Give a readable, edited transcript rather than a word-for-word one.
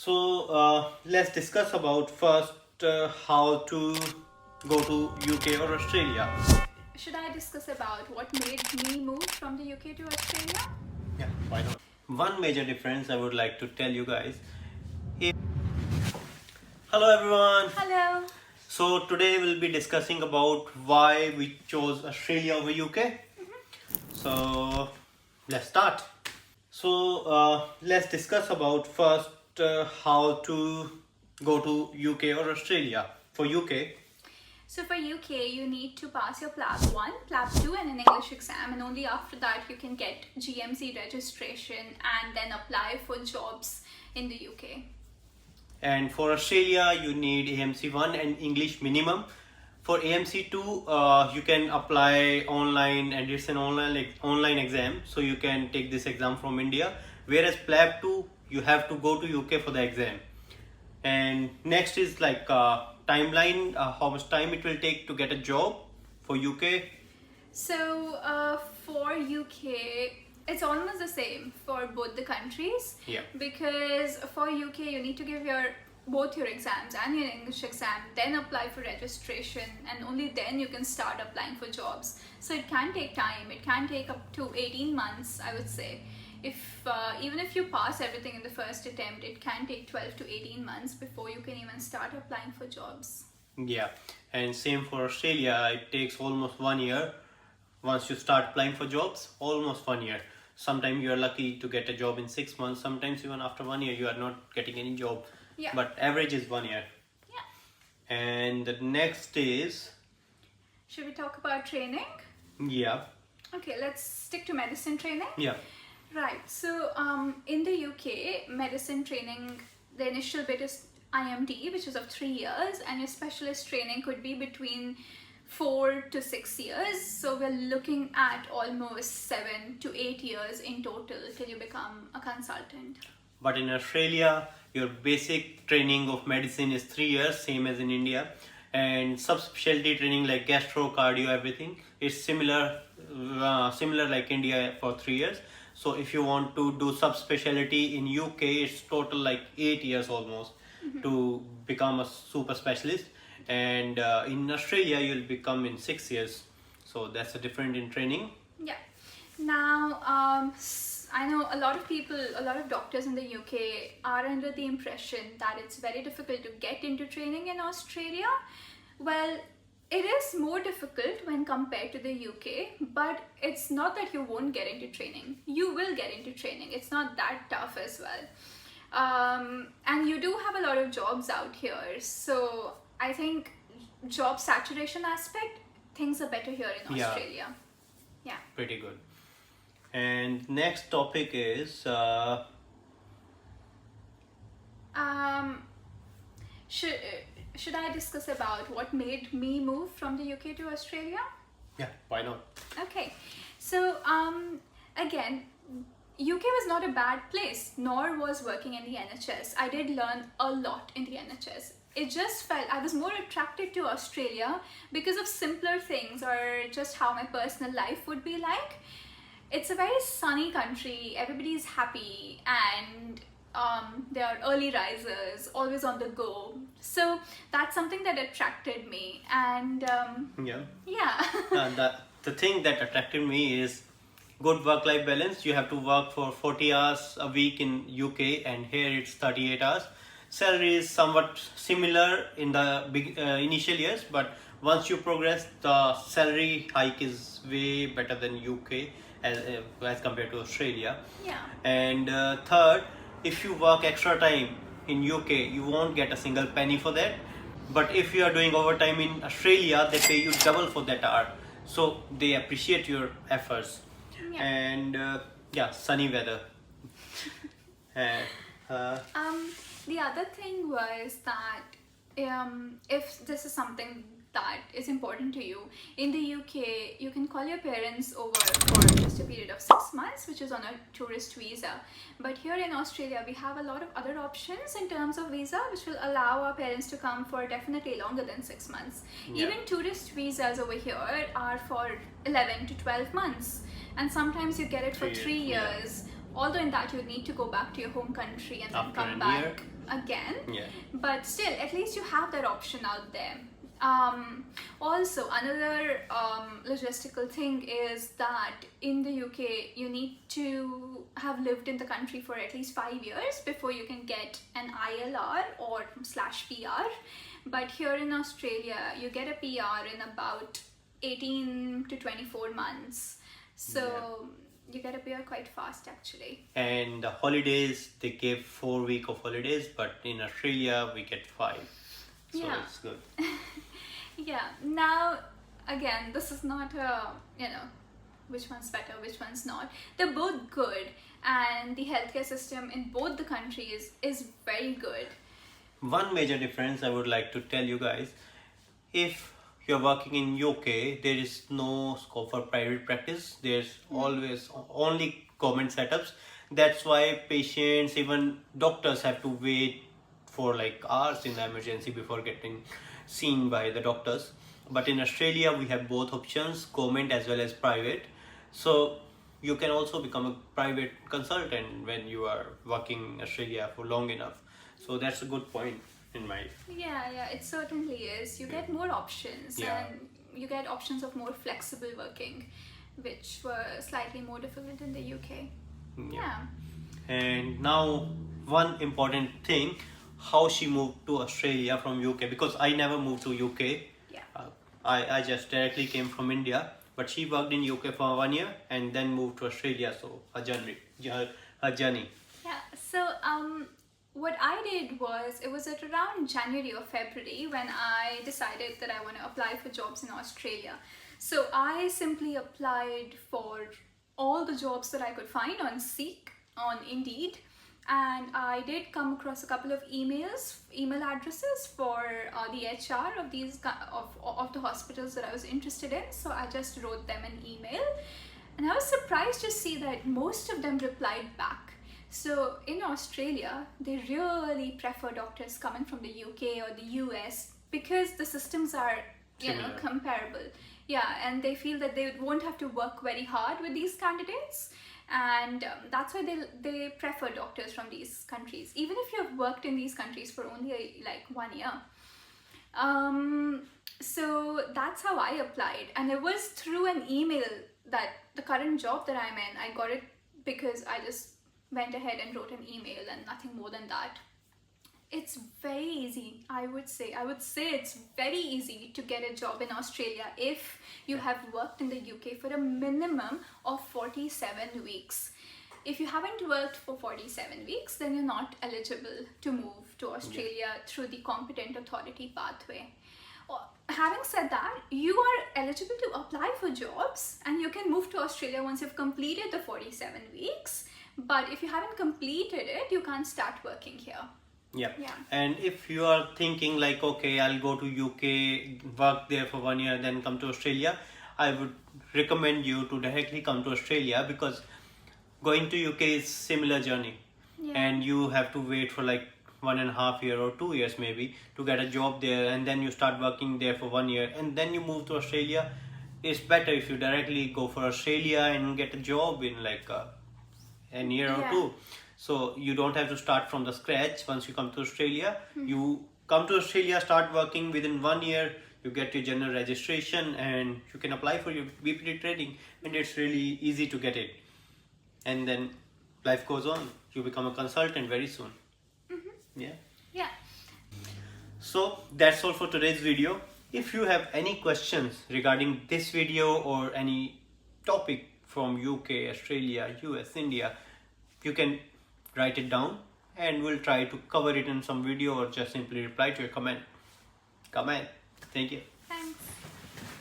Let's discuss about first how to go to UK or Australia. Should I discuss about what made me move from the UK to Australia? Yeah, why not? One major difference I would like to tell you guys is hello everyone. Hello. So today we'll be discussing about why we chose Australia over UK. So let's start. Let's discuss about first how to go to UK or Australia. For UK, So for UK, you need to pass your PLAB 1, PLAB 2 and an English exam, and only after that you can get GMC registration and then apply for jobs in the UK. and for Australia you need AMC1 and English minimum. For AMC2 you can apply online, and it's an online exam, so you can take this exam from India, whereas PLAB 2 you have to go to UK for the exam. And next is timeline, how much time it will take to get a job for UK. So for UK, it's almost the same for both the countries. Yeah. Because for UK, you need to give both your exams and your English exam, then apply for registration, and only then you can start applying for jobs. So it can take time. It can take up to 18 months, I would say. Even if you pass everything in the first attempt, it can take 12 to 18 months before you can even start applying for jobs. Yeah, and same for Australia, it takes almost 1 year. Once you start applying for jobs, almost 1 year. Sometimes you are lucky to get a job in 6 months, sometimes even after 1 year you are not getting any job. Yeah. But average is 1 year. Yeah. And the next is, Should we talk about training? yeah, Okay, let's stick to medicine training. yeah, Right, so in the UK, medicine training, the initial bit is IMD, which is of 3 years, and your specialist training could be between 4 to 6 years. So we're looking at almost 7 to 8 years in total till you become a consultant. but in Australia your basic training of medicine is 3 years, same as in India, and subspecialty training like gastro, cardio, everything is similar like India for 3 years. So if you want to do subspecialty in UK, it's total like 8 years almost to become a super specialist, and in Australia you'll become in 6 years. So that's the difference in training. Yeah. Now, I know a lot of doctors in the UK are under the impression that it's very difficult to get into training in Australia. Well, it is more difficult when compared to the UK, but it's not that you won't get into training. You will get into training. It's not that tough as well. And you do have a lot of jobs out here. So I think job saturation aspect, things are better here in Yeah. Australia. Yeah. Pretty good. And next topic is Should I discuss about what made me move from the UK to Australia? yeah, why not? Okay, so again, UK was not a bad place, nor was working in the NHS. I did learn a lot in the NHS. It just felt I was more attracted to Australia because of simpler things, or just how my personal life would be like. It's a very sunny country, everybody's happy, and they are early risers, always on the go. So that's something that attracted me, and Yeah. yeah. The thing that attracted me is good work-life balance. You have to work for 40 hours a week in UK, and here it's 38 hours. Salary is somewhat similar in the initial years, but once you progress, the salary hike is way better than UK as compared to Australia. Yeah. And third, if you work extra time in UK, you won't get a single penny for that. But if you are doing overtime in Australia, they pay you double for that hour. So they appreciate your efforts. Yeah. And yeah, sunny weather. And, The other thing was that if this is something that is important to you, in the UK you can call your parents over for just a period of 6 months, which is on a tourist visa. But here in Australia we have a lot of other options in terms of visa, which will allow our parents to come for definitely longer than 6 months. Yeah. Even tourist visas over here are for 11 to 12 months, and sometimes you get it for 3 years. Yeah. Although in that you need to go back to your home country and then After come a back year. again. Yeah. But still, at least you have that option out there. Also, another logistical thing is that in the UK, you need to have lived in the country for at least 5 years before you can get an ILR or /PR. But here in Australia, you get a PR in about 18 to 24 months. So you get a PR quite fast, actually. And the holidays, they gave 4 weeks of holidays, but in Australia we get 5. So Yeah. it's good. Yeah, now again, this is not a, which one's better, which one's not. They're both good, and the healthcare system in both the countries is very good. One major difference I would like to tell you guys, if you're working in UK, there is no scope for private practice. There's always only government setups. That's why patients, even doctors, have to wait for like hours in the emergency before getting seen by the doctors. But in Australia, we have both options, government as well as private. So you can also become a private consultant when you are working in Australia for long enough. So that's a good point in my. Yeah, it certainly is. You get more options, Yeah. and you get options of more flexible working, which were slightly more difficult in the UK. Yeah. And now one important thing, how she moved to Australia from UK, because I never moved to UK. Yeah. I just directly came from India, but she worked in UK for 1 year and then moved to Australia. So her journey. Yeah, so what I did was, it was at around January or February when I decided that I want to apply for jobs in Australia. So I simply applied for all the jobs that I could find on Seek, on Indeed, and I did come across a couple of email addresses for the HR of these of the hospitals that I was interested in. So I just wrote them an email, and I was surprised to see that most of them replied back. So in Australia, they really prefer doctors coming from the UK or the US because the systems are, Similar. comparable. Yeah, and they feel that they won't have to work very hard with these candidates, and that's why they prefer doctors from these countries, even if you have worked in these countries for only like 1 year. So that's how I applied, and it was through an email that the current job that I'm in, I got it because I just went ahead and wrote an email and nothing more than that. It's very easy, I would say it's very easy to get a job in Australia if you have worked in the UK for a minimum of 47 weeks. If you haven't worked for 47 weeks, then you're not eligible to move to Australia through the competent authority pathway. Having said that, you are eligible to apply for jobs and you can move to Australia once you've completed the 47 weeks. But if you haven't completed it, you can't start working here. Yeah. Yeah. And if you are thinking like, okay, I'll go to UK, work there for 1 year, then come to Australia, I would recommend you to directly come to Australia, because going to UK is similar journey. Yeah. And you have to wait for like 1.5 years or 2 years maybe to get a job there, and then you start working there for 1 year and then you move to Australia. It's better if you directly go for Australia and get a job in like a year or two. So you don't have to start from the scratch once you come to Australia. You come to Australia, start working within 1 year, you get your general registration and you can apply for your BPD training, and it's really easy to get it. And then life goes on. You become a consultant very soon. Yeah. So that's all for today's video. If you have any questions regarding this video or any topic from UK, Australia, US, India, you can write it down and we'll try to cover it in some video or just simply reply to your comment. Thank you.